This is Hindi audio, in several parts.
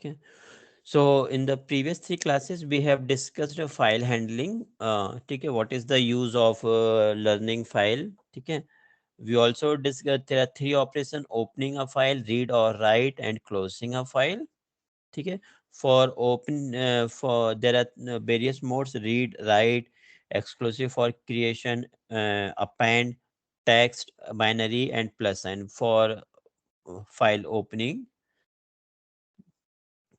ठीक है। So in the previous 3 classes we have discussed file handling, ठीक है, what is the use of learning file, ठीक है. We also discussed there are 3 operation: opening a file, read or write, and closing a file, ठीक है. For open for there are various modes: read, write, exclusive for creation, append, text, binary, and plus sign for file opening,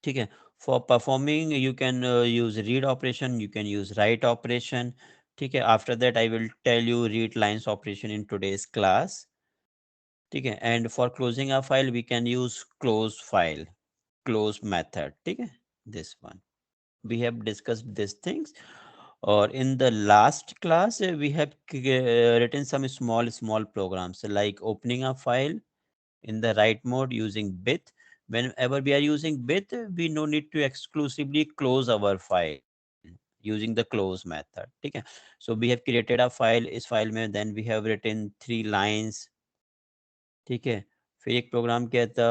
ठीक है. For performing you can use read operation, you can use write operation, ठीक है. After that I will tell you read lines operation in today's class, ठीक है. And for closing a file we can use close file, close method, ठीक है. This one we have discussed these things. Or in the last class we have written some small programs like opening a file in the write mode using bit. Whenever we are using bit, we no need to exclusively close our file using the close method, ठीक है. So we have created a file, इस file में then we have written 3 lines, ठीक है. फिर एक प्रोग्राम क्या था,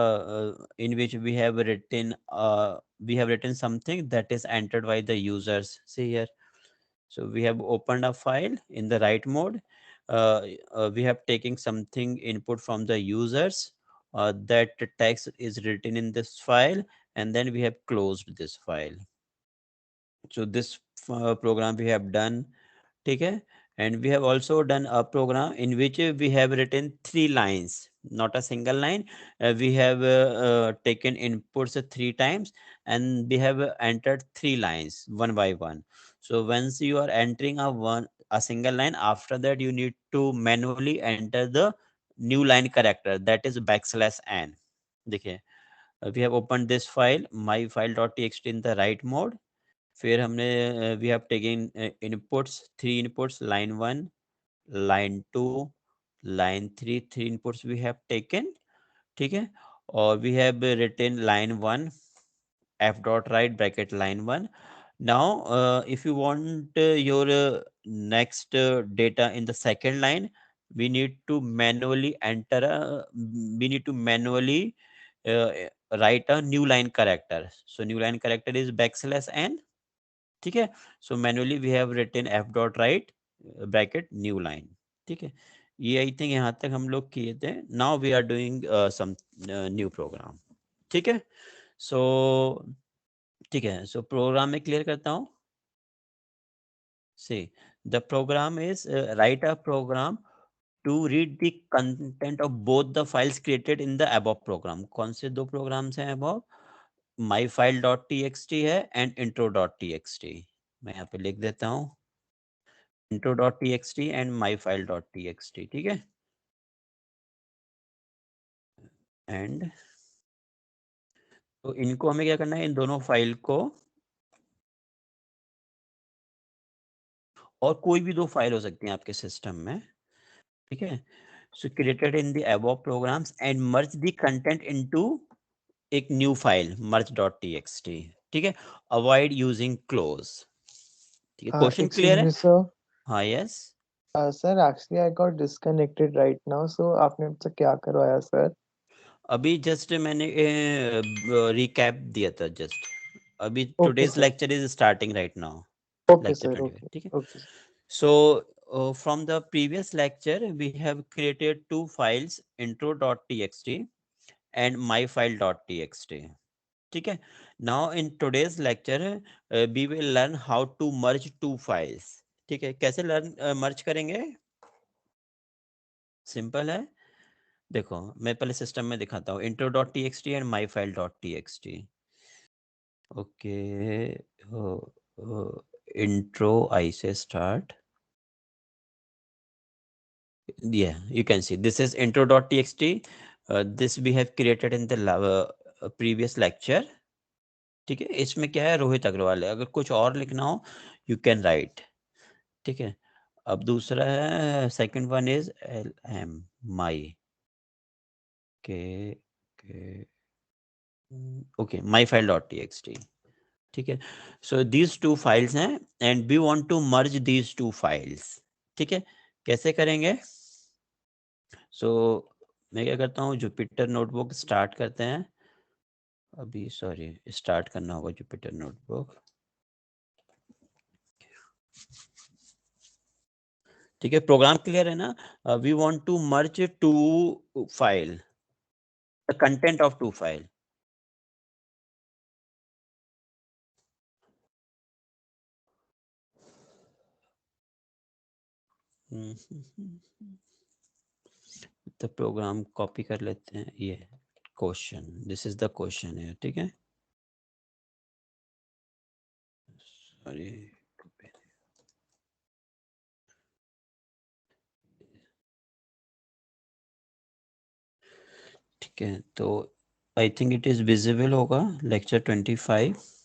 in which we have written something that is entered by the users. See here. So we have opened a file in the write mode. We have taken something input from the users. That text is written in this file, and then we have closed this file. So this program we have done, ठीक है. And we have also done a program in which we have written 3 lines, not a single line. We have taken inputs 3 times, and we have entered 3 lines one by one. So once you are entering a single line, after that you need to manually enter the new line character, that is \n. देखिए, we have opened this file myfile.txt in the write mode. फिर हमने we have taken inputs, 3 inputs, line 1, line 2, line 3, 3 inputs we have taken, ठीक है. और we have written line 1 f dot write bracket line 1. Now if you want your next data in the second line, we need to manually enter we need to manually uh, write a new line character. So new line character is \n, ठीक है. So manually we have written f dot right bracket new line, ठीक है. ये आई थिंक यहाँ तक हम लोग किए थे. Now we are doing some new program, ठीक है. सो ठीक है, सो प्रोग्राम में क्लियर करता हूँ. See the program is write a program to read the content of both the files created in the above program. कौन से 2 प्रोग्राम्स हैं अबव? My file dot t x t है and intro dot t x t. मैं यहाँ पे लिख देता हूँ intro.txt and myfile.txt, ठीक है. एंड तो इनको हमें क्या करना है, इन दोनों फाइल को, और कोई भी 2 फाइल हो सकती हैं आपके सिस्टम में, ठीक है. So created in the above programs and merge the content into एक न्यू फाइल merge.txt, ठीक है. अवॉइड यूजिंग क्लोज, ठीक है. क्वेश्चन Excuse क्लियर है? me, sir. हाँ, yes. Sir, actually, I got disconnected right now. So, आपने मुझसे क्या करवाया, sir? अभी जस्ट मैंने रिकैप दिया था जस्ट. अभी Okay, today's sir. Lecture is starting right now, Okay, lecture sir. 21, Okay. ठीक है. Okay. So from the previous lecture we have created 2 files, intro.txt and myfile.txt, ठीक है. Now in today's lecture we will learn how to merge 2 files, ठीक है. कैसे मर्ज करेंगे? सिंपल है. देखो मैं पहले सिस्टम में दिखाता हूँ. intro.txt and myfile.txt. Okay, intro I से start. Yeah, you can see this is intro.txt. This we have created in the previous lecture, ठीक है. इसमें क्या है, रोहित अग्रवाल है. अगर कुछ और लिखना हो यू कैन राइट, ठीक है. अब दूसरा है, second one is L M my K okay my file dot t x t, ठीक है. सो दीज 2 फाइल्स हैं and we want to merge these 2 files, ठीक है. कैसे करेंगे? सो मैं क्या करता हूँ, जुपिटर नोटबुक स्टार्ट करते हैं. अभी सॉरी स्टार्ट करना होगा जुपिटर नोटबुक। ठीक है, प्रोग्राम क्लियर है ना? We want to merge two file, the content of two file. तो प्रोग्राम कॉपी कर लेते हैं, ये question, this is the question है, ठीक है। सॉरी, ठीक है, तो I think it is visible होगा लेक्चर 25।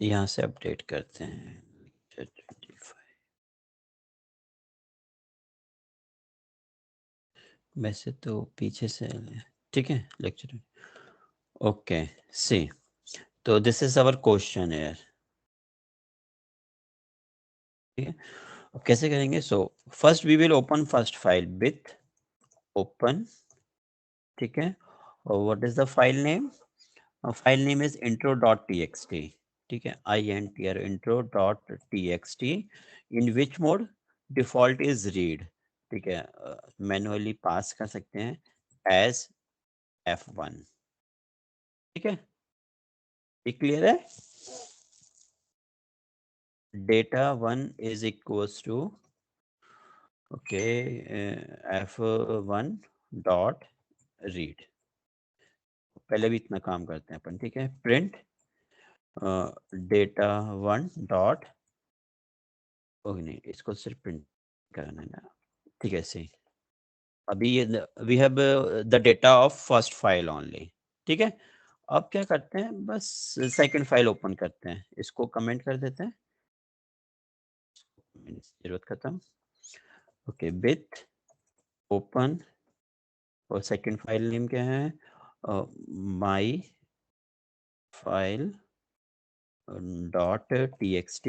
यहाँ से अपडेट करते हैं lecture 25। वैसे तो पीछे से, ठीक है, लेक्चर, ओके सी। तो दिस इज अवर क्वेश्चन है, ठीक है। अब कैसे करेंगे? So first we will open first file with open, ठीक है। और what is the file name? File name is intro.txt, ठीक है, INTR intro.txt। In which mode? Default is read, ठीक है, मैनुअली पास कर सकते हैं एज F1, ठीक है। ये क्लियर है? Data 1 is equals to, okay, F1 dot read. पहले भी इतना काम करते हैं अपन, ठीक है। प्रिंट डेटा 1 डॉट, ओके नहीं, इसको सिर्फ प्रिंट करना है ना, ठीक है, सही। अभी ये we have the data of first file only, ठीक है। अब क्या करते हैं, बस सेकंड फाइल ओपन करते हैं, इसको कमेंट कर देते हैं, जरूरत खत्म। ओके, विथ ओपन, और सेकंड फाइल नेम क्या है? माई file dot txt,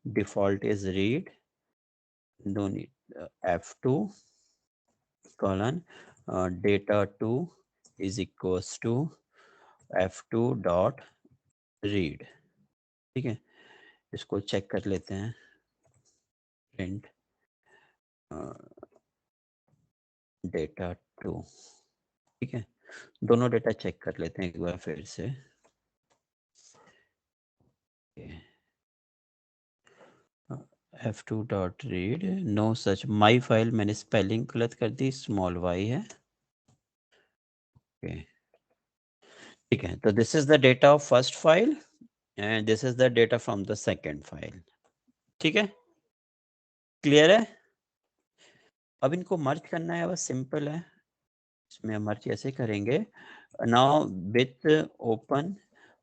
default is read, no need, F2 colon data2 is equals to F2 dot read, ठीक है। इसको चेक कर लेते हैं, प्रिंट डेटा 2, ठीक है। दोनों डेटा चेक कर लेते हैं एक बार फिर से। F2 dot read, no such my file, मैंने स्पेलिंग गलत कर दी, स्मॉल y है, ओके, ठीक है। तो this is the data of first file and this is the data from the second file, ठीक है, क्लियर है। अब इनको मर्ज करना है, बस सिंपल है, इसमें मर्ज ऐसे करेंगे। नाउ विथ ओपन,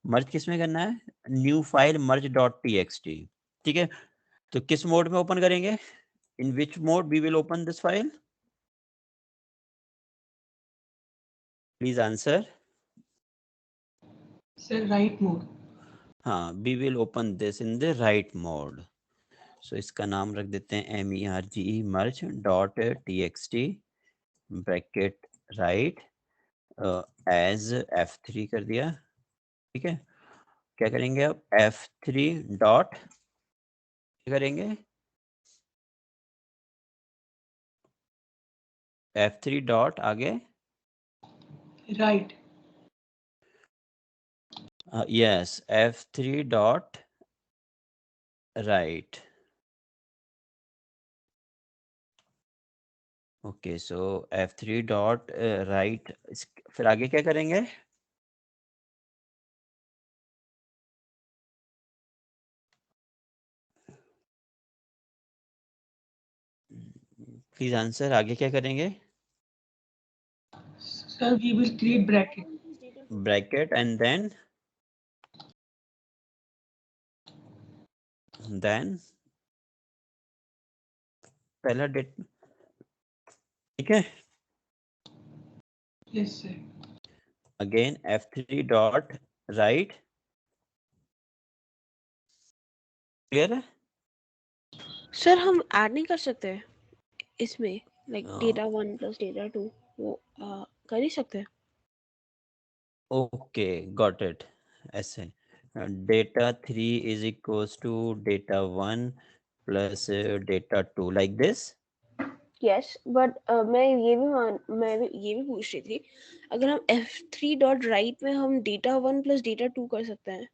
मर्ज किस में करना है? New file merge dot txt, ठीक है। तो किस मोड में ओपन करेंगे? In which mode we will open this file? Please answer. Sir, right mode. हाँ, we will open this in the right mode. So इसका नाम रख देते हैं MERGE merge dot txt bracket right as F3 कर दिया, ठीक है। क्या करेंगे अब? F3 डॉट, क्या करेंगे? F3 डॉट आगे, Right. Yes, F3 dot right, okay. So F3 dot right, फिर आगे क्या करेंगे? प्लीज आंसर, आगे क्या करेंगे? Sir, we will create bracket. Bracket and then पहला डेट, ठीक है। Yes, sir. Again F3 dot write, clear है? सर हम ऐड नहीं कर सकते इसमें, लाइक डेटा 1 प्लस डेटा 2 वो कर ही सकते हैं? Okay, got it. ऐसे data 3 is equals to data 1 plus data 2 like this. Yes, but मैं ये भी पूछ रही थी, अगर हम f3 डॉट राइट में हम डेटा 1 प्लस डेटा 2 कर सकते हैं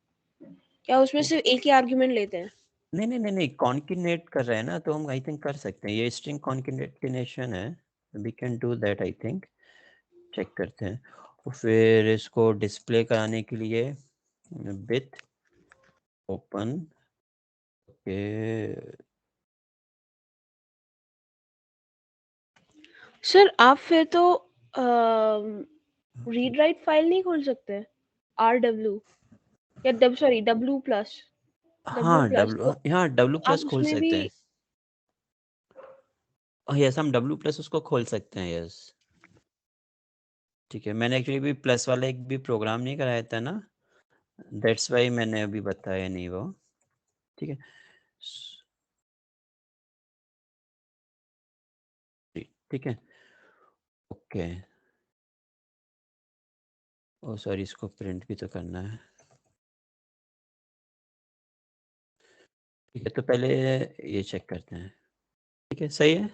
क्या? उसमें सिर्फ एक ही आर्ग्यूमेंट लेते हैं? नहीं नहीं नहीं नहीं, कॉन्किनेट कर रहे हैं ना, तो हम आई थिंक कर सकते हैं। ये स्ट्रिंग कॉन्किनेशन है, we can do that I think. Check करते हैं। और फिर इसको डिस्प्ले कराने के लिए विथ ओपन के सर आप फिर तो रीड राइट फाइल नहीं खोल सकते rw या सॉरी w प्लस हाँ डब्लू, तो हाँ डब्लू आप प्लस खोल उसमें भी सकते हैं। यस, हम डब्लू प्लस उसको खोल सकते हैं। यस ठीक है, मैंने एक्चुअली भी प्लस वाला एक भी प्रोग्राम नहीं कराया था ना, दैट्स वाई मैंने अभी बताया नहीं वो। ठीक है, ठीक है, ओके। ओ सॉरी, इसको प्रिंट भी तो करना है। ठीक है, तो पहले ये चेक करते हैं। ठीक है, सही है।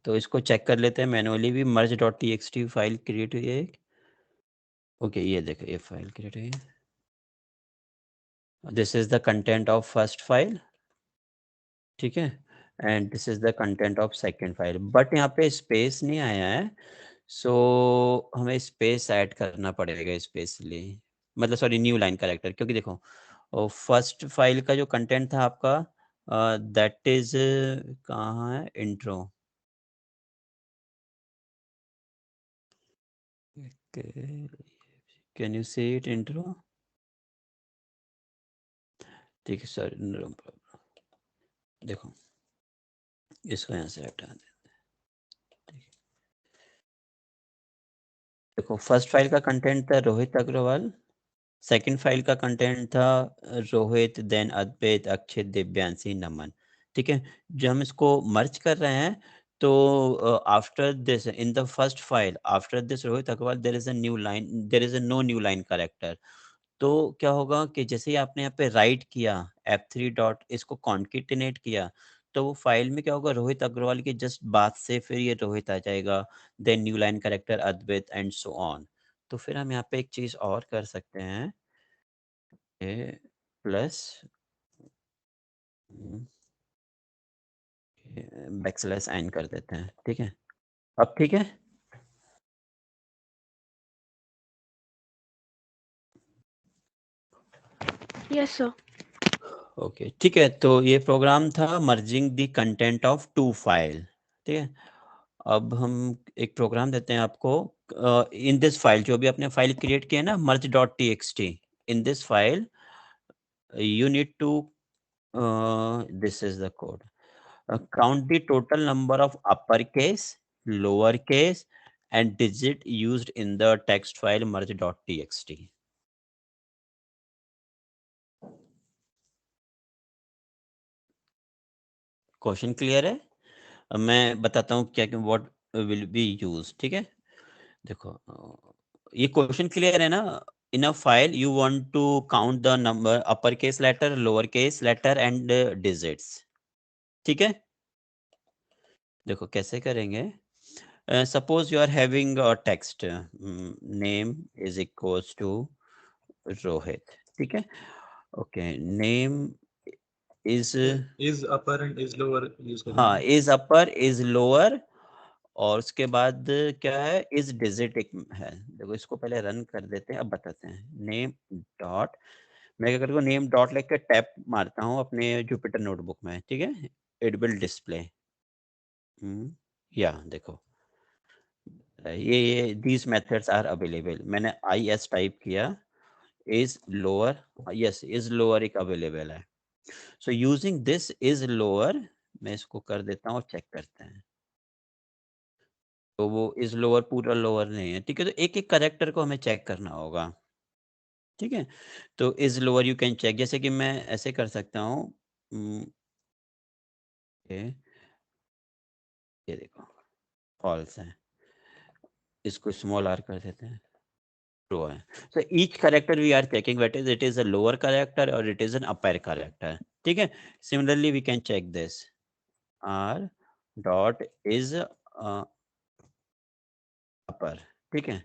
तो इसको चेक कर लेते हैं मैनुअली भी। Merge dot t x t file create हुई है एक। ओके, ये देखो, ये फाइल क्रिएट हुई है। This is the content of first file, ठीक है, and this is the content of second file. But यहाँ पे स्पेस नहीं आया है, सो हमें स्पेस ऐड करना पड़ेगा स्पेशली, मतलब सॉरी न्यू लाइन कैरेक्टर। क्योंकि देखो, फर्स्ट फाइल का जो कंटेंट था आपका, दैट इज कहाँ है, intro. Can you see it, intro? ठीक है सर, नो प्रॉब्लम। देखो, इसको यहाँ से हटा दें। देखो, फर्स्ट फाइल का कंटेंट था रोहित अग्रवाल, सेकंड फाइल का कंटेंट था रोहित, देन अद्वैत, अक्षित, दिव्यांशी, नमन। ठीक है, जब हम इसको मर्ज कर रहे हैं तो after this in the first file, after this Rohit Agrawal, there is a new line, there is a no new line character. तो क्या होगा कि जैसे ही आपने यहाँ पे राइट किया F3 डॉट, इसको कॉन्केटिनेट किया, तो वो फाइल में क्या होगा, रोहित अग्रवाल की जस्ट बात से फिर ये रोहित आ जाएगा, then new line character Advait and so on. तो फिर हम यहाँ पे एक चीज और कर सकते हैं, प्लस बैकस्लैश एन कर देते हैं। ठीक है, अब ठीक है। Yes sir. ओके ठीक है, तो ये प्रोग्राम था merging the content of two file. ठीक है, अब हम एक प्रोग्राम देते हैं आपको। इन दिस फाइल, जो भी आपने फाइल क्रिएट किया है ना, merge dot t x t, in this file you need to, this is the code, count the total number of uppercase, lowercase and digit used in the text file merge.txt. Question clear है? अब मैं बताता हूँ क्या व्हाट विल बी यूज। ठीक है, देखो, ये क्वेश्चन क्लियर है ना? In a file you want to count the number upper case letter, lower case letter and digits. ठीक है, देखो कैसे करेंगे। Suppose you are having a text, name is equals to Rohit. ठीक है, okay, name is, is upper and is lower use हाँ, करेंगे। इज अपर इज लोअर, और उसके बाद क्या है, इज डिजिट एक है। देखो, इसको पहले रन कर देते हैं, अब बताते हैं। नेम डॉट, मैं क्या करता हूँ, नेम डॉट लिख के टैप मारता हूँ अपने जुपिटर नोटबुक में। ठीक है, इट विल डिस्प्ले, या देखो, ये दीज मेथड्स आर अवेलेबल। मैंने आई एस टाइप किया, is lower, yes is lower एक अवेलेबल है। So using this is lower, मैं इसको कर देता हूँ, चेक करते हैं। तो वो इज लोअर पूरा लोअर नहीं है। ठीक है, तो एक एक करेक्टर को हमें चेक करना होगा। ठीक है, तो is lower you can check, जैसे कि मैं ऐसे कर सकता हूँ, ये देखो फॉल्स है, इसको स्मॉल आर कर देते हैं, ट्रू है. So each character we are checking whether it is a lower character or it is an upper character. ठीक है. Similarly we can check this r dot is upper. ठीक है,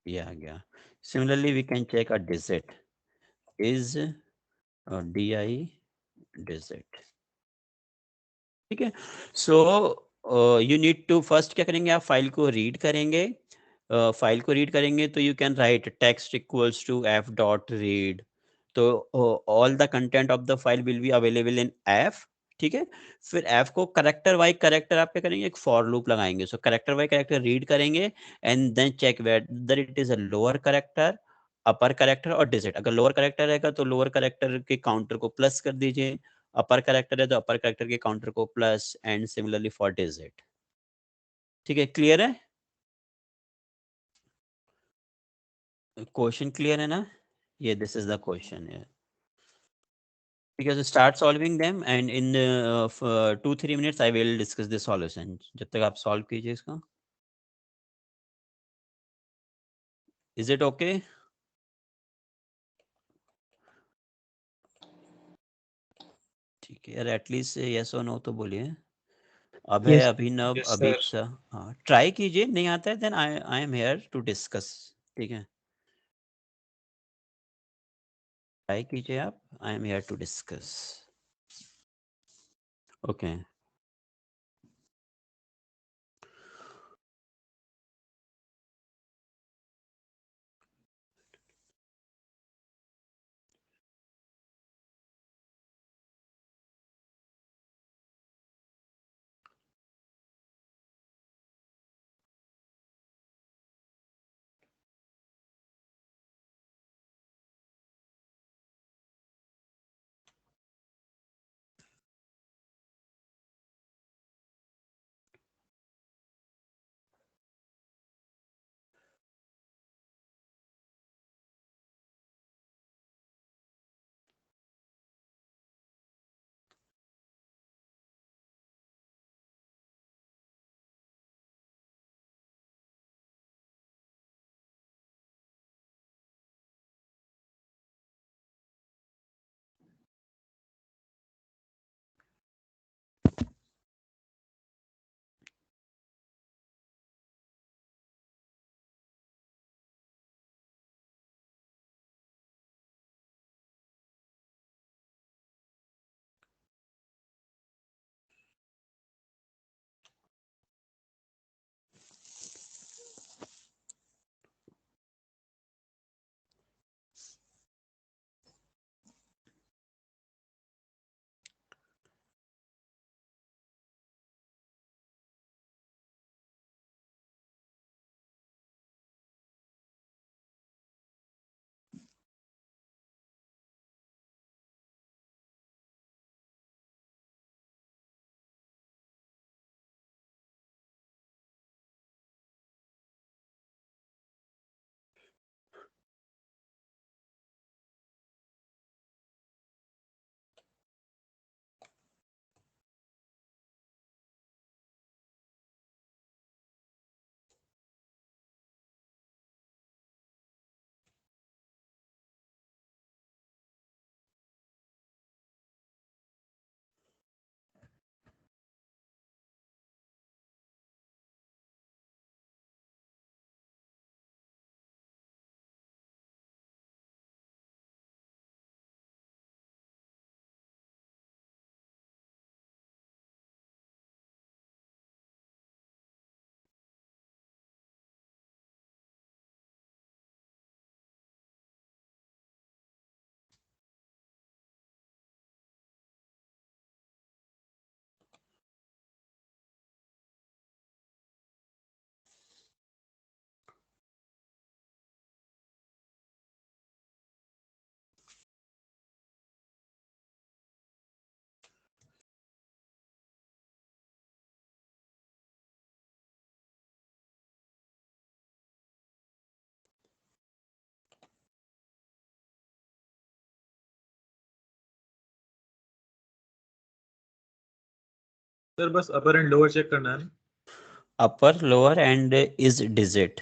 ये आ गया. Similarly we can check a digit is di digit. ठीक है. So you need to first क्या करेंगे, आप फाइल को रीड करेंगे. फाइल को रीड करेंगे तो you can write text equals to f dot read. तो all the content of the file will be available in f. ठीक है. फिर एफ को करेक्टर बाई करेक्टर आप क्या करेंगे, एक फॉर लूप लगाएंगे. So character by character read करेंगे and then check whether it is a lower character, upper character और डिजिट. अगर लोअर करेक्टर रहेगा तो लोअर करेक्टर के काउंटर को प्लस कर दीजिए, अपर करेक्टर है तो अपर करेक्टर के काउंटर को plus, and similarly for digit. ठीक है, क्लियर है, क्वेश्चन क्लियर है ना. ये दिस इज द क्वेश्चन है. ठीक है, so start solving them and in 2-3 minutes I will discuss the solution. जब तक आप सॉल्व कीजिए इसका. Is it okay? ठीक है यार, एटलीस्ट यस और नो तो बोलिए. अभय, Yes. अभिनव, Yes, sir. अभिप्सा, हाँ ट्राई कीजिए. नहीं आता है then I am here to discuss. ठीक है, ट्राई कीजिए आप, I am here to discuss. Okay. Sir बस अपर एंड लोअर चेक करना है ना? Upper lower and is digit.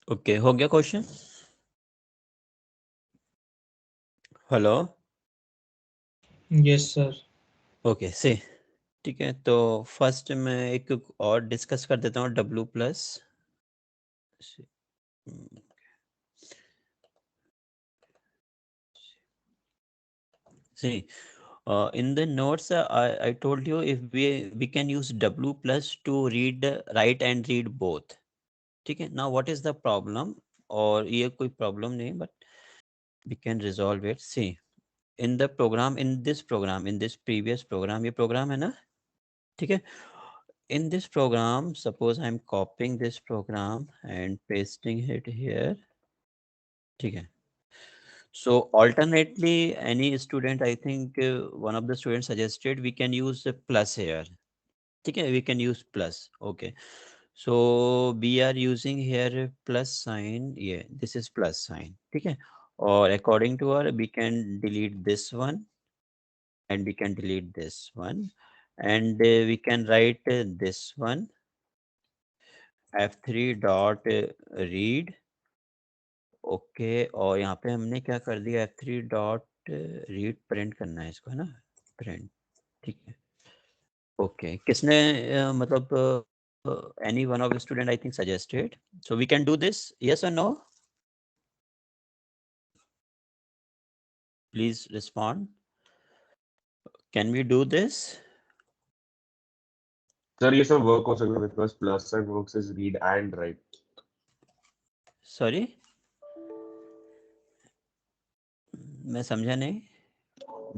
Okay, हो गया question? Hello. Yes sir. Okay से ठीक है, तो फर्स्ट मैं एक और डिस्कस कर देता हूँ W plus. See, in the notes, I told you if we can use W plus to read, write and read both. ठीक है. Now what is the problem? और ये कोई problem नहीं, but we can resolve it. See, in the program, in this previous program, ये program है ना? ठीक है. In this program, suppose I'm copying this program and pasting it here. ठीक है. So alternately, any student, I think one of the students suggested we can use a plus here. ठीक है, we can use plus. Okay. So we are using here a plus sign. Yeah, this is plus sign. ठीक है. Or according to our, we can delete this one and we can delete this one and we can write this one f3 dot read. Okay, और यहाँ पे हमने क्या कर दिया, f3 डॉट रीड प्रिंट करना है इसको, है ना, प्रिंट. ठीक है. ओके, किसने मतलब any one of the student I think suggested, so we can do this, yes और no? Please respond. Can we do this? Sir ये सब वर्क हो सकता है because plus sign works as read and write. Sorry, मैं समझा नहीं.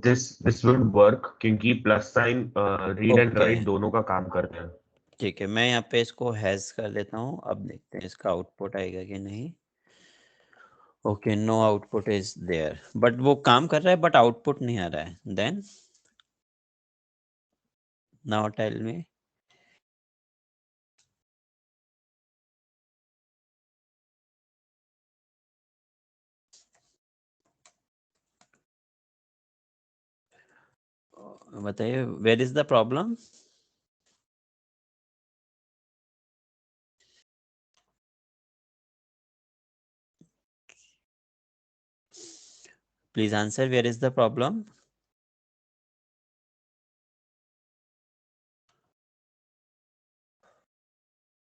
This would work क्योंकि plus sign read and Okay. write दोनों का काम करते हैं. ठीक है, मैं यहाँ पे इसको हैज कर देता हूँ. अब देखते हैं इसका आउटपुट आएगा कि नहीं. Okay, no output is there, but वो काम कर रहा है बट आउटपुट नहीं आ रहा है. Then now tell me. बताइए, where is the problem? Please answer, where is the problem?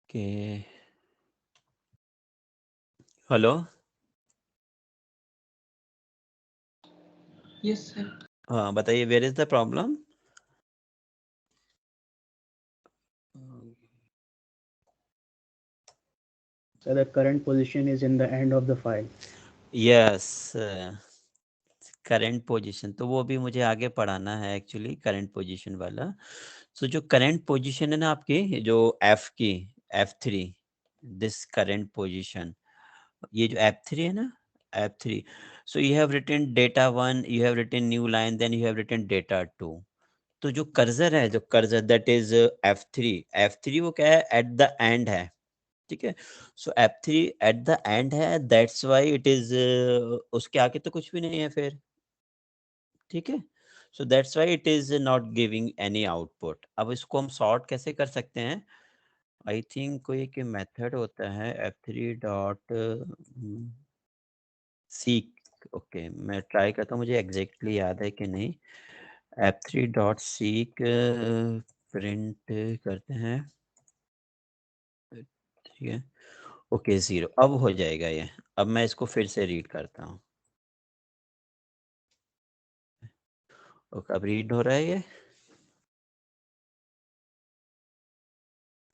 Okay. Hello? Yes, sir. हाँ, बताइए, where is the problem? So the current position is in the end of the file. Yes, current position तो वो भी मुझे आगे पढ़ाना है एक्चुअली, करंट पोजीशन वाला. सो जो करंट पोजीशन है ना आपकी, जो F की F3, दिस करंट पोजीशन, ये जो F3 है ना, F3. So you have written data 1, you have written new line, then you have written data 2. तो जो कर्सर है, जो कर्सर दैट इज F3 वो क्या है, एट द एंड है. ठीक है, सो F3 एट द एंड है, दैट्स व्हाई इट इज, उसके आगे तो कुछ भी नहीं है फिर. ठीक है, so that's why it is not giving any output. अब इसको हम सॉर्ट कैसे कर सकते हैं? आई थिंक कोई एक मेथड होता है F3 डॉट सीक. ओके, मैं ट्राई करता हूँ, मुझे एग्जैक्टली याद है कि नहीं. F3 डॉट सीक प्रिंट करते हैं. ठीक है, ओके 0. अब हो जाएगा ये. अब मैं इसको फिर से रीड करता हूँ. ओके, अब रीड हो रहा है ये.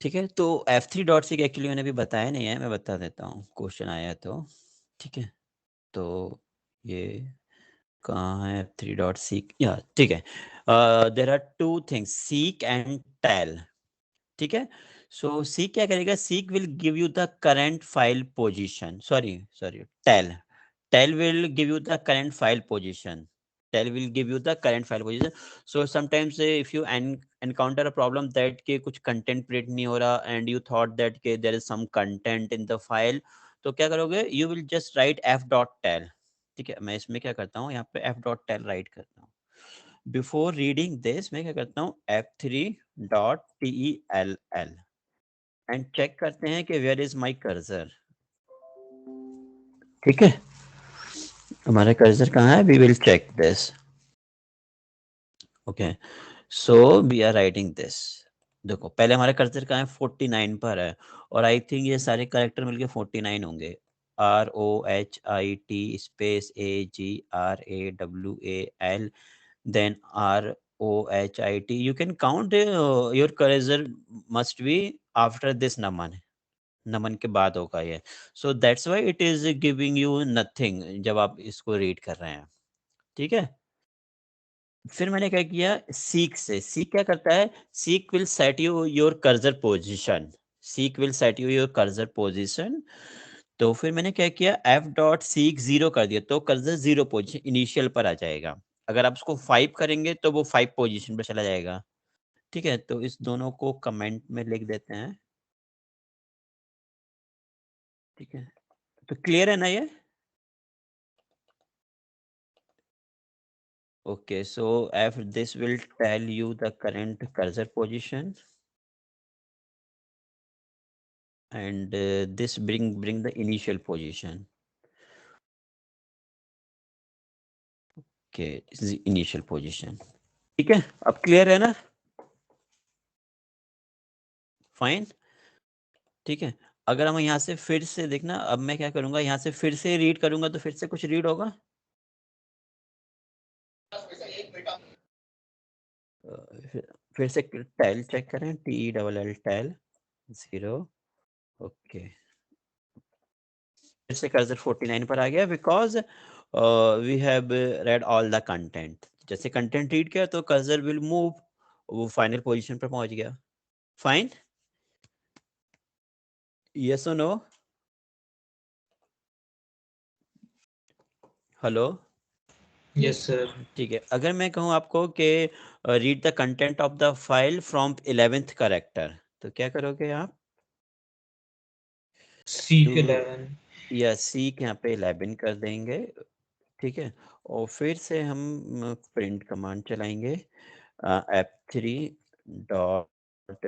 ठीक है, तो F3 डॉट सीक एक्चुअली मैंने अभी बताया नहीं है, मैं बता देता हूँ, क्वेश्चन आया तो. ठीक है, तो ये कहाँ है F3 डॉट सीक, या ठीक है. There are two things, seek and tell. ठीक है, सो सीक क्या करेगा, seek will give you the current file position. Sorry, tell will give you the current file position. Tell will give you the current file position. So sometimes if you encounter a problem that के कुछ कंटेंट प्रिंट नहीं हो रहा एंड यू थॉट दैट के there is some content in the file, तो क्या करोगे, you will just write f dot tell. ठीक है, मैं इसमें क्या करता हूँ, यहाँ पे f डॉट टेल राइट करता हूँ. बिफोर रीडिंग दिस मैं क्या करता हूँ, F3 dot tell and check करते हैं कि वेयर इज माई कर्सर. ठीक है, हमारा कर्सर कहाँ है, we will check this. Okay, so we are writing this. देखो, पहले हमारा कर्सर कहाँ है, 49 पर है, और आई थिंक ये सारे कैरेक्टर मिलके 49 होंगे. ROHIT space AGRAWAL, then ROHIT. You can count your cursor must be after this नमन के बाद होगा ये. So that's why it is giving you nothing जब आप इसको रीड कर रहे हैं. ठीक है, फिर मैंने क्या किया, सीक क्या करता है, seek will set you your cursor position. तो फिर मैंने क्या किया, f डॉट सीक 0 कर दिया, तो कर्सर 0 पोजीशन इनिशियल पर आ जाएगा. अगर आप उसको 5 करेंगे तो वो 5 पोजीशन पर चला जाएगा. ठीक है, तो इस दोनों को कमेंट में लिख देते हैं. ठीक है, तो क्लियर है ना ये? Okay, so if this will tell you the current cursor position, and this bring the initial position. Okay, this is the initial position. ठीक है, अब क्लियर है ना? फाइन. ठीक है, अगर हम यहाँ से फिर से देखना, अब मैं क्या करूंगा, यहाँ से फिर से रीड करूंगा तो फिर से कुछ रीड होगा. फिर से टेल चेक करें, TELL टेल 0। ओके, फिर से कर्सर 49 पर आ गया because we have read all the content. जैसे कंटेंट रीड किया तो कर्सर विल मूव, वो फाइनल पोजीशन पर पहुंच गया। फाइन, यस और नो? Hello, yes sir. ठीक है। अगर मैं कहूँ आपको कि read the content of the file from 11th character, तो क्या करोगे आप? सीक 11। या सीक यहाँ पे 11 कर देंगे, ठीक है। और फिर से हम प्रिंट कमांड चलाएंगे, F3 डॉट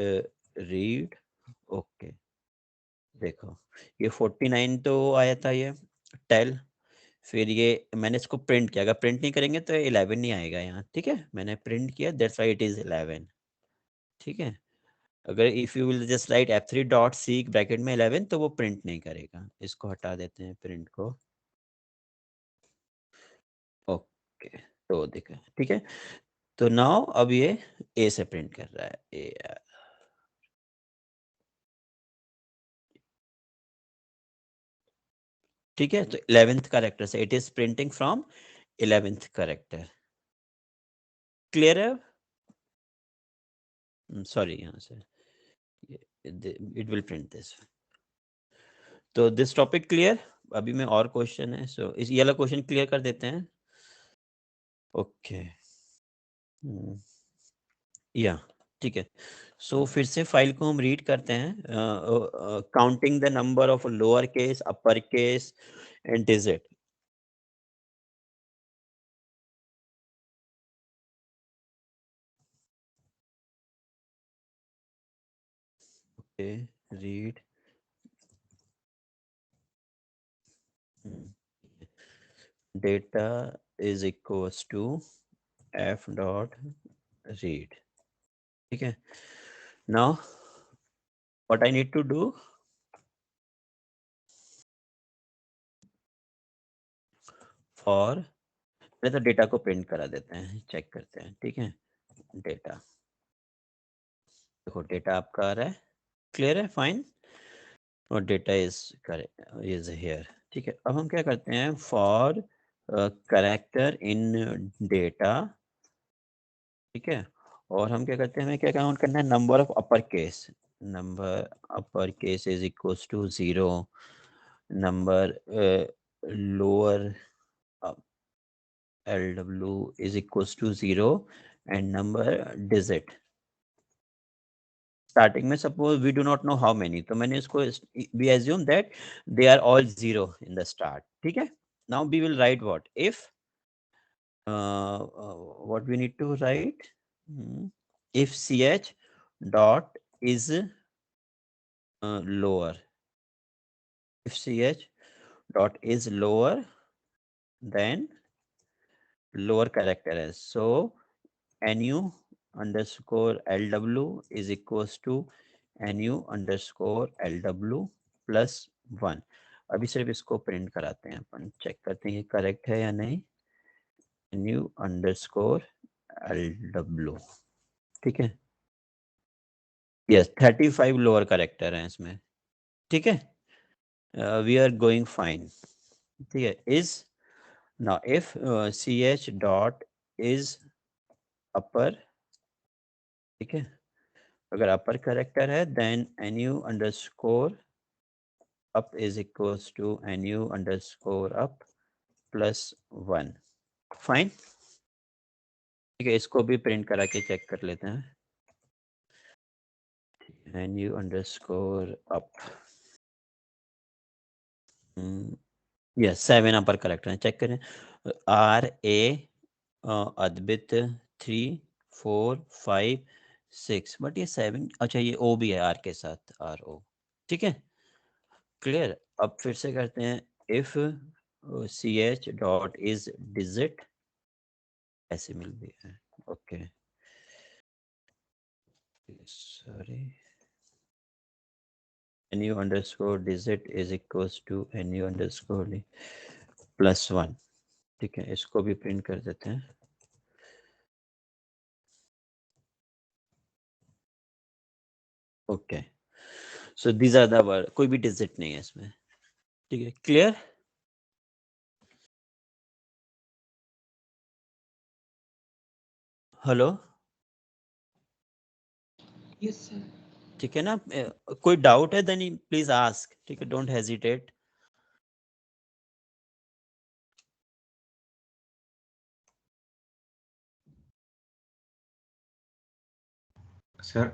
रीड। ओके, देखो ये 49 तो आया था, ये टेल, फिर ये मैंने इसको प्रिंट किया। अगर प्रिंट नहीं करेंगे तो 11 नहीं आएगा यहाँ, ठीक है। मैंने प्रिंट किया, दैट्स व्हाई इट इज 11, ठीक है। अगर if you will just right F3 dot seek bracket में 11 तो वो प्रिंट नहीं करेगा। इसको हटा देते हैं प्रिंट को। ओके, तो देखा, ठीक है। तो नाउ अब ये ए से प्रिंट कर रहा है, ए। ठीक है, तो 11th करेक्टर से it is printing from 11th character. Clear है? सॉरी, यहाँ से इट विल प्रिंट दिस। तो दिस टॉपिक क्लियर? अभी में और क्वेश्चन है, सो इस ये वाला क्वेश्चन क्लियर कर देते हैं। ओके, या ठीक है। सो फिर से फाइल को हम रीड करते हैं, counting the number of lower case, upper case and digit. Okay, read data is equals to f dot read, ठीक है। now what I need to do, for पहले तो डेटा को प्रिंट करा देते हैं, चेक करते हैं, ठीक है। डेटा, देखो डेटा आपका आ रहा है, क्लियर है, फाइन। और डेटा इज हियर, ठीक है। अब हम क्या करते हैं, फॉर करेक्टर इन डेटा, ठीक है। और हम क्या करते हैं, हमें क्या काउंट करना है, number of upper case. Number upper case is equals to 0, number lower LW is equals to 0 and number digit starting में suppose we do not know how many, तो मैंने इसको we assume that they are all 0 in the start, ठीक है। now we will write what if what we need to write, if ch dot is lower, if ch dot is lower than lower character s, so nu underscore LW is equals to nu underscore LW plus 1। अभी सिर्फ इसको प्रिंट कराते हैं, अपन चेक करते हैं ये करेक्ट है या नहीं। nu underscore LW, ठीक है। यस, 35 लोअर करेक्टर हैं इसमें, ठीक है। वी आर गोइंग फाइन, ठीक है। Is now if ch dot is upper, ठीक है। अगर अपर करेक्टर है then nu underscore up is equals to nu underscore up plus 1, fine, ठीक है। इसको भी प्रिंट करा के चेक कर लेते हैं, nu अंडरस्कोर अप, यस 7 अपर करेक्टर है, चेक करें। RA अद्वित 3 4 5 6, बट ये 7, अच्छा ये O भी है R के साथ, RO, ठीक है, क्लियर। अब फिर से करते हैं, if ch dot is digit, ऐसे मिल भी है, okay sorry, nu underscore digit is equals to nu underscore plus 1, ठीक है। इसको भी प्रिंट कर देते हैं, okay, so these are the word, कोई भी डिजिट नहीं है इसमें, ठीक है, क्लियर? Hello, Yes, sir. ठीक है ना? कोई डाउट है देन प्लीज आस्क, ठीक है, डोंट हेजिटेट। सर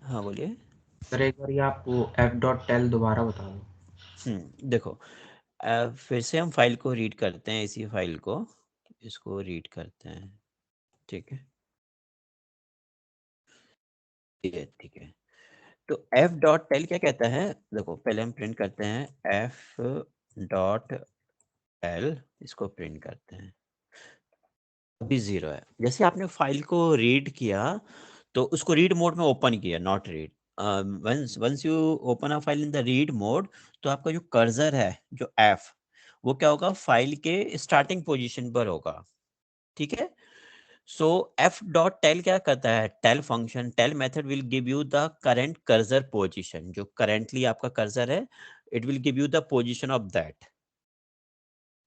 हाँ बोलिए। सर एक बार ये आप वो f.tel दोबारा बता दो। देखो, फिर से हम फाइल को रीड करते हैं, इसी फाइल को, इसको रीड करते हैं, ठीक है, ठीक है। तो एफ डॉट टेल क्या कहता है? देखो पहले हम प्रिंट करते हैं एफ डॉट टेल, इसको प्रिंट करते हैं, अभी 0 है। जैसे आपने फाइल को रीड किया तो उसको रीड मोड में ओपन किया, not read, once you open a file in the read mode, तो आपका जो कर्सर है, जो एफ, वो क्या होगा, फाइल के स्टार्टिंग पोजीशन पर होगा, ठीक है। सो एफ डॉट टेल क्या करता है? Tell function, tell method will give you the current cursor position, जो करंटली आपका कर्सर है, it will give you the position of that,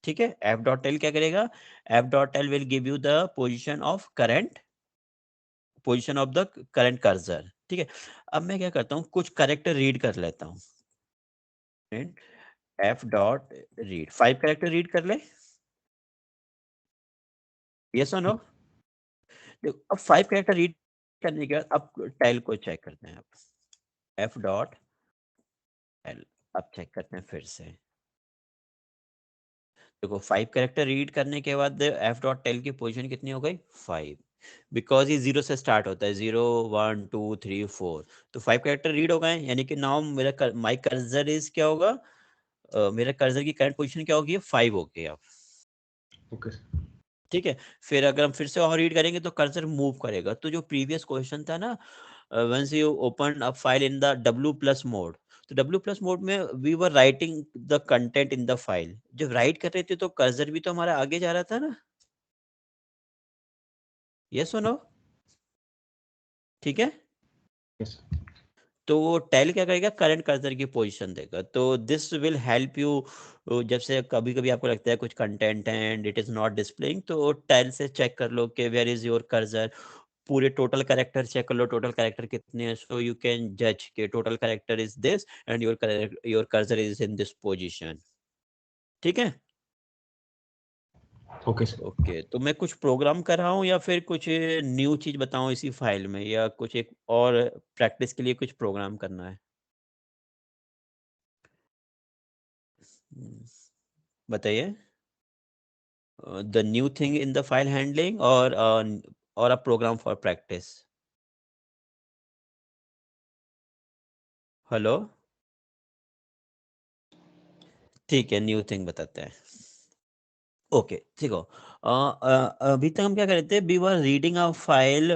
ठीक है। एफ डॉट टेल क्या करेगा? F dot tell will give you the position of current, position of the current cursor, ठीक है। अब मैं क्या करता हूँ, कुछ कैरेक्टर रीड कर लेता हूँ, F dot read, 5 character read कर ले, यस और नो? देखो अब 5 कैरेक्टर रीड करने के बाद अब टेल को चेक करते हैं, एफ डॉट टेल, अब चेक करते हैं फिर से। देखो 5 कैरेक्टर रीड करने के बाद एफ डॉट टेल की पोजीशन कितनी हो गई? 5, बिकॉज ये 0 से स्टार्ट होता है, 0 1 2 3 4, तो 5 कैरेक्टर रीड हो गए, यानी कि नाउ मेरा माई कर्सर इज क्या होगा, मेरा कर्सर की करंट पोजीशन क्या होगी? 5 होगी अब, ओके सर। ठीक है। फिर अगर हम फिर से और रीड करेंगे तो कर्सर मूव करेगा। तो जो प्रीवियस क्वेश्चन था ना, once you open a file in the W plus mode, तो डब्ल्यू प्लस मोड में we were writing the content in the file, जब राइट कर रहे थे तो कर्सर भी तो हमारा आगे जा रहा था ना, यस और नो? ठीक है। यस तो वो टेल क्या करेगा? करंट कर्सर की पोजीशन देगा। तो दिस विल हेल्प यू, जब से कभी कभी आपको लगता है कुछ कंटेंट है and it is not displaying, तो टेल से चेक कर लो कि वेयर इज योर कर्सर, पूरे टोटल कैरेक्टर चेक कर लो, टोटल कैरेक्टर कितने हैं, सो यू कैन जज के total character is this and your cursor is in this position, ठीक है। Okay sir. ओके, तो मैं कुछ प्रोग्राम कर रहा हूँ या फिर कुछ न्यू चीज बताऊँ इसी फाइल में, या कुछ एक और प्रैक्टिस के लिए कुछ प्रोग्राम करना है? हम्म, बताइए। The new thing in the file handling or a program for practice? Hello, ठीक है, न्यू थिंग बताते हैं। ओके, ठीक हो। अभी तक हम क्या कर रहे थे? We were reading a file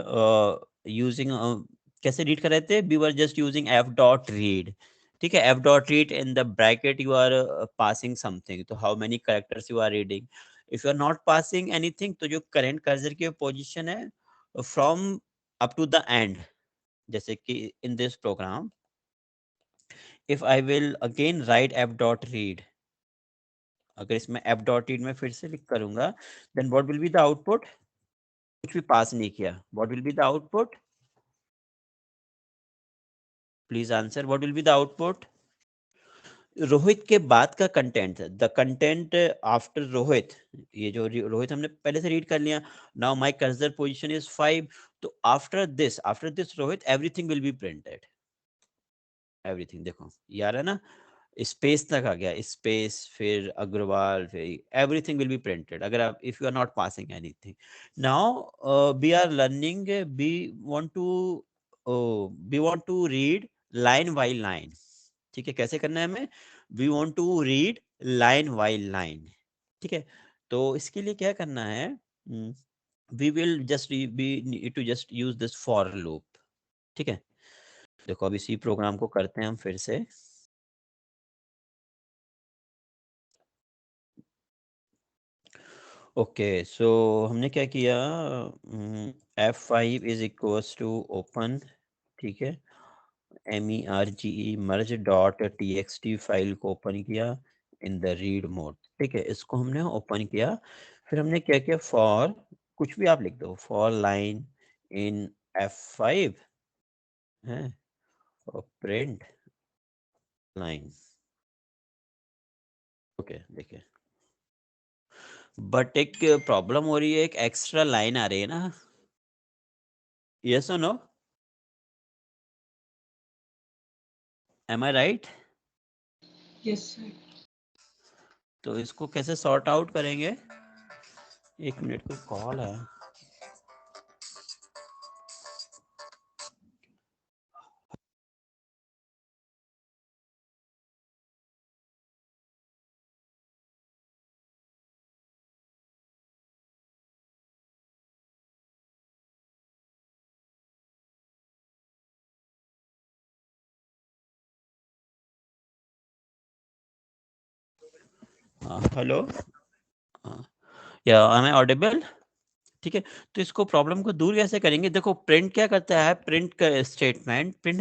using, कैसे रीड कर रहे थे? We were just using f dot read, ठीक है। F dot read in the bracket you are passing something, तो how many characters you are reading. If you are not passing anything, तो जो करंट कर्सर की पोजीशन है from up to the end, जैसे कि in this program, if I will again write F dot read, अगर इसमें एफ डॉट रीड में फिर से लिख करूंगा, then what will be the output? कुछ भी पास नहीं किया, what will be the output? Please answer, what will be the output? Rohit के बाद का कंटेंट है, द कंटेंट आफ्टर रोहित, ये जो रोहित हमने पहले से रीड कर लिया। Now my cursor position is 5, तो after this Rohit everything will be printed, everything, देखो ये आ रहा है ना, स्पेस तक आ गया, स्पेस, फिर अग्रवाल, फिर एवरीथिंग विल बी प्रिंटेड, अगर आप if you are not passing anything. Now we are learning, we want to we want to read line by line, ठीक है। कैसे करना है हमें? We want to read line by line, ठीक है। तो इसके लिए क्या करना है? We will just we need to just use this for loop, ठीक है। देखो अब इसी प्रोग्राम को करते हैं हम फिर से। ओके, सो हमने क्या किया, F5 is equals to open, ठीक है, merge merge dot txt file को ओपन किया इन द रीड मोड। ठीक है, इसको हमने ओपन किया, फिर हमने क्या किया, फॉर कुछ भी आप लिख दो, फॉर लाइन इन F5 है और प्रिंट लाइन। ओके, देखिए, बट एक प्रॉब्लम हो रही है, एक एक्स्ट्रा लाइन आ रही है ना, यस और नो, एम आई राइट? Yes, sir. तो इसको कैसे सॉर्ट आउट करेंगे? एक मिनट, कोई कॉल है। हेलो, या एम आई ऑडिबल? ठीक है, तो इसको प्रॉब्लम को दूर कैसे करेंगे? देखो, प्रिंट क्या करता है, print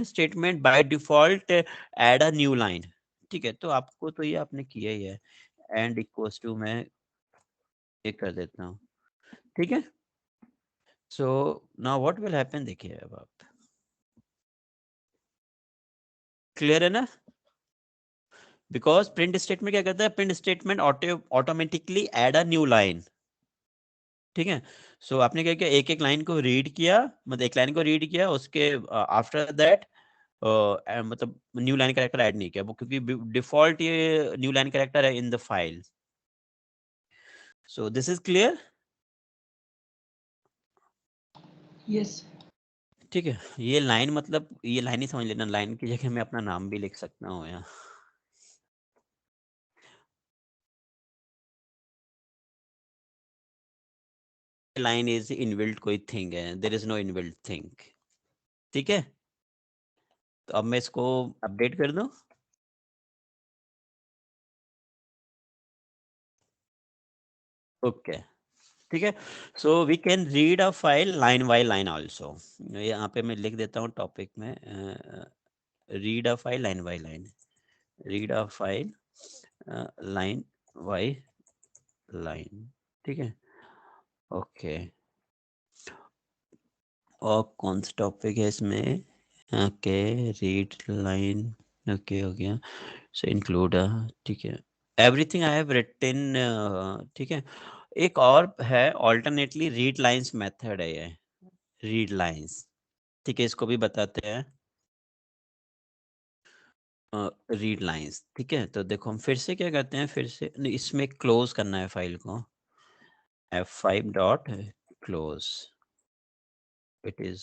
statement by default add a new line. ठीक है, तो आपको तो ये आपने किया ही है, एंड इक्वल्स टू मैं ये कर देता हूँ। ठीक है, so now what will happen, देखिए अब आप, क्लियर है ना? बिकॉज प्रिंट स्टेटमेंट क्या करता है, प्रिंट स्टेटमेंट ऑटोमेटिकली ऐड अ न्यू लाइन। ठीक है, सो आपने क्या किया, एक एक लाइन को रीड किया, मतलब एक लाइन को रीड किया, उसके आफ्टर दैट मतलब न्यू लाइन कैरेक्टर ऐड नहीं किया वो, क्योंकि डिफॉल्ट ये न्यू लाइन कैरेक्टर है इन the file. So this is clear? Yes, sir. ठीक है, ये लाइन मतलब ये लाइन ही समझ लेना, लाइन की जगह मैं अपना नाम भी लिख सकता हूँ यहाँ। लाइन इज इनबिल्ट कोई थिंग है, there is no inbuilt thing. ठीक है, तो अब मैं इसको अपडेट कर दूं। ओके, ठीक है, so we can read a file line by line also. यहाँ पे मैं लिख देता हूँ टॉपिक में, read a file line by line, read a file line by line. ठीक है, ओके, और कौन सा टॉपिक है इसमें? ओके, रीड लाइन, ओके हो गया, सो इंक्लूड, ठीक है, एवरीथिंग आई हैव रिटन। ठीक है, एक और है, ऑल्टरनेटली रीड लाइंस मेथड है ये, रीड लाइंस। ठीक है, इसको भी बताते हैं, रीड लाइंस। ठीक है, तो देखो हम फिर से क्या करते हैं, फिर से नहीं, इसमें क्लोज करना है फाइल को, F5 dot close, it is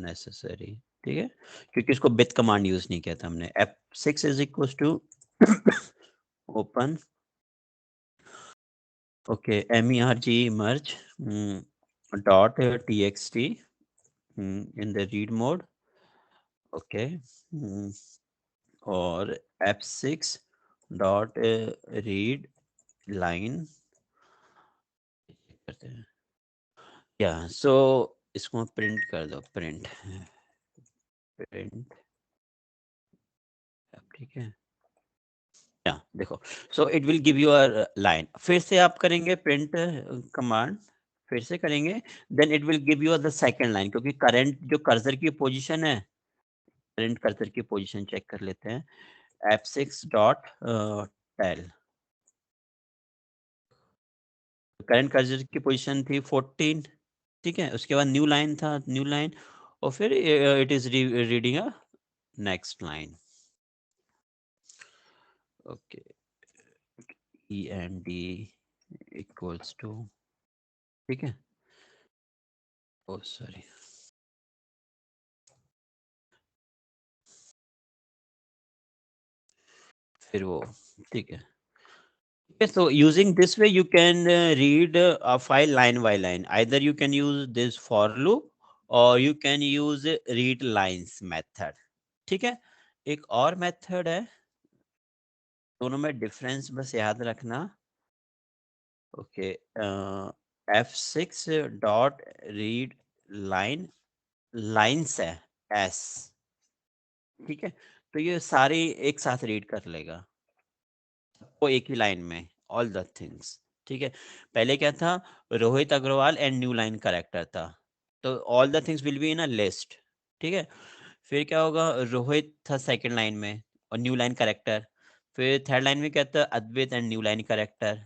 necessary. ठीक है, क्योंकि इसको बिट कमांड यूज नहीं किया था हमने। F6 is equal to open, okay, merge dot txt in the read mode, okay, और F6 डॉट रीड लाइन करते हैं, या सो इसको प्रिंट कर दो, प्रिंट प्रिंट। ठीक है, या देखो, so it will give you a line. फिर से आप करेंगे प्रिंट कमांड, फिर से करेंगे, then it will give you the second line, क्योंकि करंट जो कर्सर की पोजीशन है, करंट कर्सर की पोजीशन चेक कर लेते हैं, F6 dot tell, current cursor की पोजीशन थी 14। ठीक है, उसके बाद न्यू लाइन था, न्यू लाइन, और फिर it is reading a next line. Okay, END equals to, ठीक है, ओ सॉरी, फिर वो, ठीक है। Okay, so using this way you can read a file line by line. Either you can use this for loop or you can use read lines method. ठीक है, एक और मेथड है, दोनों में डिफरेंस बस याद रखना। Okay, F6 dot read line, lines है S, ठीक है, तो ये सारे एक साथ रीड कर लेगा वो एक ही लाइन में, ऑल द थिंग्स। ठीक है, पहले क्या था, Rohit Agarwal and new line character था, तो all the things will be in a list. ठीक है, फिर क्या होगा, रोहित था सेकंड लाइन में और न्यू लाइन करेक्टर। फिर थर्ड लाइन में क्या था, Advait and new line character.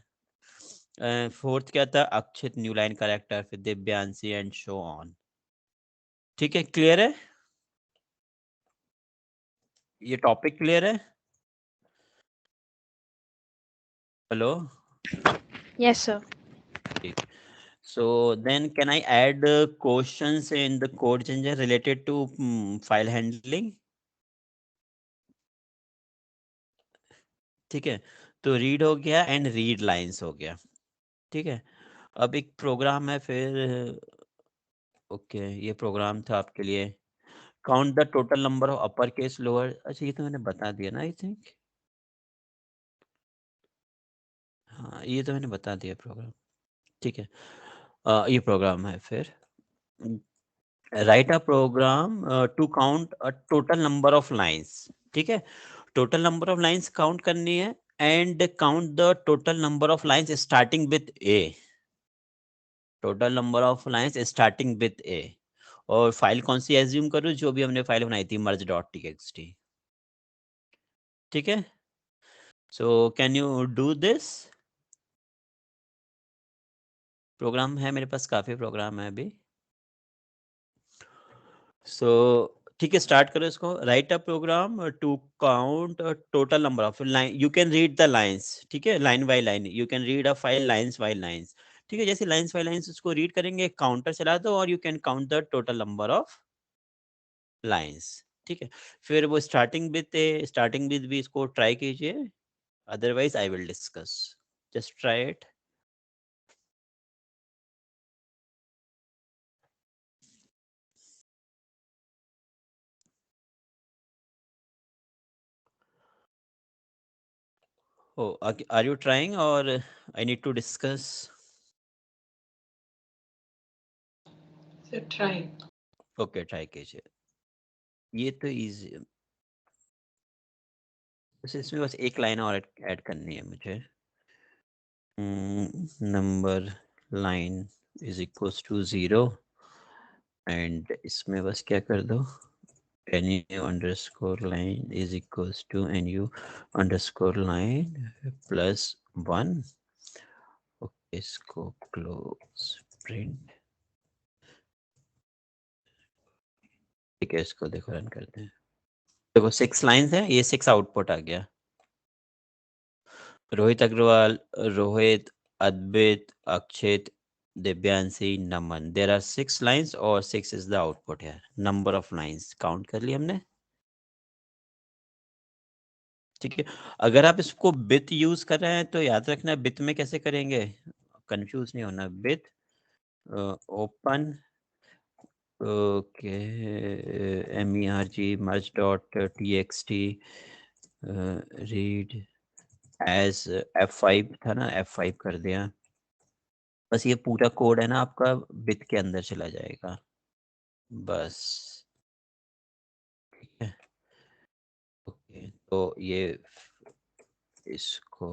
Fourth क्या था, अक्षित न्यू लाइन करेक्टर, फिर दिव्यांशी एंड शो ऑन। ठीक है, क्लियर है, ये टॉपिक क्लियर है? Hello, Yes, sir. ठीक। So then can I add questions in the code changer related to file handling? ठीक है, तो रीड हो गया एंड रीड लाइंस हो गया। ठीक है, अब एक प्रोग्राम है फिर। ओके, ये प्रोग्राम था आपके लिए, count the total number of upper case lower. अच्छा, ये तो मैंने बता दिया ना, आई थिंक। हाँ, ये तो मैंने बता दिया प्रोग्राम। ठीक है, ये प्रोग्राम है फिर, write a program to count a total number of lines. ठीक है, टोटल नंबर ऑफ लाइंस काउंट करनी है and count the total number of lines starting with A. Total number of lines starting with A. और फाइल कौन सी एज्यूम करूँ, जो भी हमने फाइल बनाई थी merge.txt। ठीक है, so can you do this? Program है मेरे पास, काफी प्रोग्राम है अभी। सो ठीक है, स्टार्ट करो इसको। Write a program to count total number of line, you can read the lines. ठीक है, line by line you can read a file lines by lines. ठीक है, जैसे लाइंस बाय लाइंस उसको रीड करेंगे, काउंटर चला दो और you can count the total number of lines. ठीक है, फिर वो स्टार्टिंग विद भी इसको ट्राई कीजिए, otherwise I will discuss, just try it. Oh, are you trying or I need to discuss? Sir, trying. Okay, try कीजिए, ये तो इजी। इसमें बस एक लाइन और ऐड करनी है मुझे, number line is equals to 0 and इसमें बस क्या कर दो, nu underscore line is equals to nu underscore line plus 1। Okay, इसको क्लोज प्रिंट। ठीक है, इसको देखो रन करते हैं। देखो 6 लाइंस है, ये 6 आउटपुट आ गया। रोहित अग्रवाल, रोहित, अद्वैत, अक्षित, दिव्यांशी, नमन, देर आर 6 लाइंस और 6 इज द आउटपुट है। नंबर ऑफ लाइंस काउंट कर लिया हमने। ठीक है, अगर आप इसको बिट यूज कर रहे हैं तो याद रखना बिट में कैसे करेंगे, कंफ्यूज नहीं होना। बिट open, okay, merge.txt read as F5 था ना, F5 कर दिया। बस ये पूरा कोड है ना आपका बिट के अंदर चला जाएगा बस। ठीक है, ओके, तो ये इसको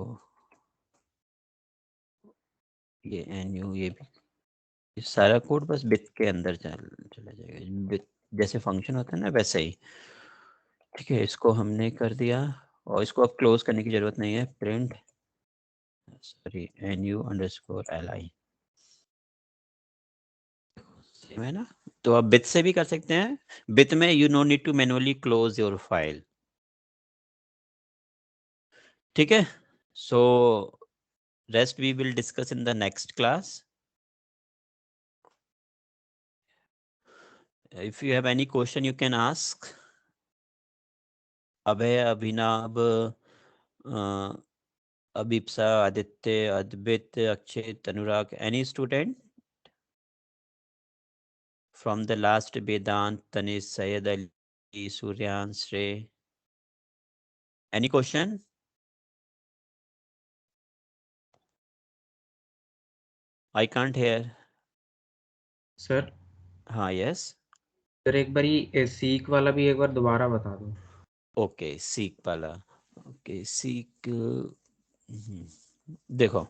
ये nu ये भी, ये सारा कोड बस बिट के अंदर चला जाएगा, बिट जैसे फंक्शन होता है ना वैसे ही। ठीक है, इसको हमने कर दिया और इसको अब क्लोज करने की जरूरत नहीं है। Print sorry nu underscore li है ना, तो आप बिट से भी कर सकते हैं। बिट में you no need to manually close your file. ठीक है, so rest we will discuss in the next class. If you have any question you can ask. Abhay, Abhinav, Abhipsa, Aditya, Advait, Akshit, Anurag, any student from the last Vedant, Tanish, Syed Ali, Suryan, Shrey. Any question? I can't hear. Sir हाँ, yes. सर एक बारी सीक वाला भी एक बार दोबारा बता दो। ओके सीक वाला। ओके सीक, देखो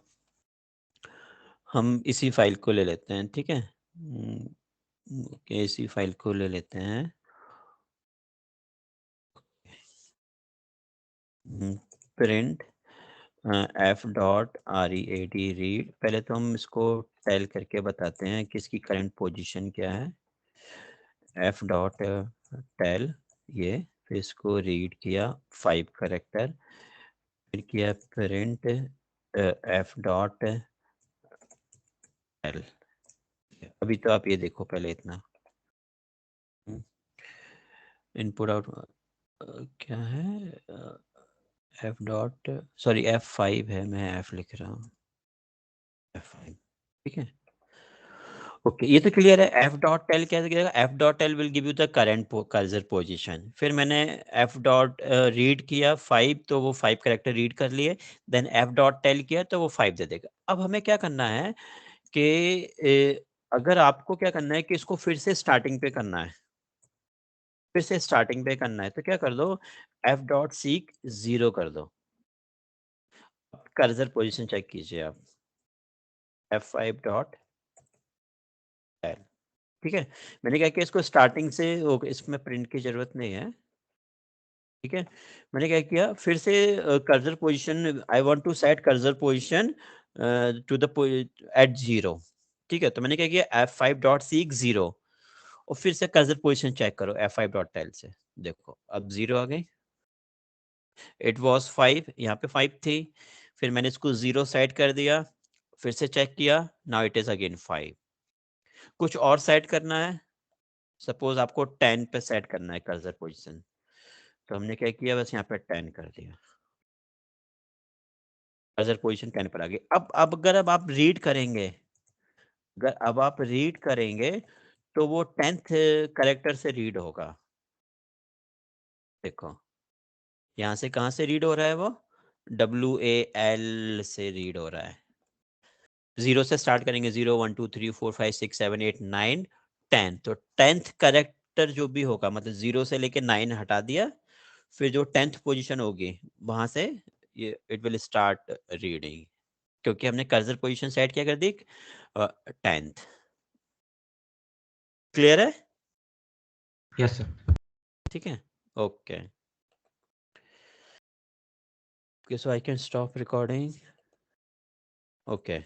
हम इसी फाइल को ले लेते हैं, ठीक है। ओके इसी फाइल को ले लेते हैं। Print F dot READ read, पहले तो हम इसको टेल करके बताते हैं कि इसकी करंट पोजीशन क्या है। एफ डॉट टेल ये, फिर इसको रीड किया 5 करेक्टर, फिर किया प्रिंट एफ डॉट टेल। अभी तो आप ये देखो पहले इतना इनपुट आउट क्या है, एफ डॉट सॉरी F5 है, मैं F लिख रहा हूँ F5, ठीक है। ओके ये तो क्लियर है। एफ डॉट टेल कैसे गिरेगा, F dot tell will give you the current cursor position. फिर मैंने एफ डॉट रीड किया 5, तो वो 5 करेक्टर रीड कर लिए। देन एफ डॉट टेल किया तो वो 5 दे देगा। अब हमें क्या करना है कि अगर आपको क्या करना है कि इसको फिर से स्टार्टिंग पे करना है, फिर से स्टार्टिंग पे करना है, तो क्या कर दो, एफ डॉट सीक 0 कर दो। कर्सर पोजीशन चेक कीजिए आप, F5 डॉट टेल, ठीक है। मैंने क्या किया इसको स्टार्टिंग से, इसमें प्रिंट की जरूरत नहीं है, ठीक है। मैंने क्या किया फिर से cursor position, I want to set cursor position to the at 0, ठीक है। तो मैंने क्या किया F5 डॉट सीक 0, और फिर से कर्सर पोजीशन चेक करो F5 डॉट टेल से, देखो अब 0 आ गई। इट वाज 5, यहाँ पे 5 थी, फिर मैंने इसको 0 सेट कर दिया, फिर से चेक किया, नाउ इट इज अगेन 5। कुछ और सेट करना है, सपोज आपको 10 पे सेट करना है कर्सर पोजीशन, तो हमने क्या किया बस यहाँ पे 10 कर दिया, कर्सर पोजीशन 10 पर आ गई। अब अगर अब आप रीड करेंगे, अगर अब आप रीड करेंगे तो वो 10th करेक्टर से रीड होगा। देखो यहाँ से कहाँ से रीड हो रहा है, वो WAL से रीड हो रहा है। 0 से स्टार्ट करेंगे, 0 1 2 3 4 5 6 7 8 9 10, तो 10th करेक्टर जो भी होगा, मतलब 0 से लेके 9 हटा दिया, फिर जो 10th पोजीशन होगी वहां से ये इट विल स्टार्ट रीडिंग, क्योंकि हमने कर्सर पोजीशन सेट क्या कर दी 10th। क्लियर है, यस सर। ठीक है। Okay so I can stop recording. Okay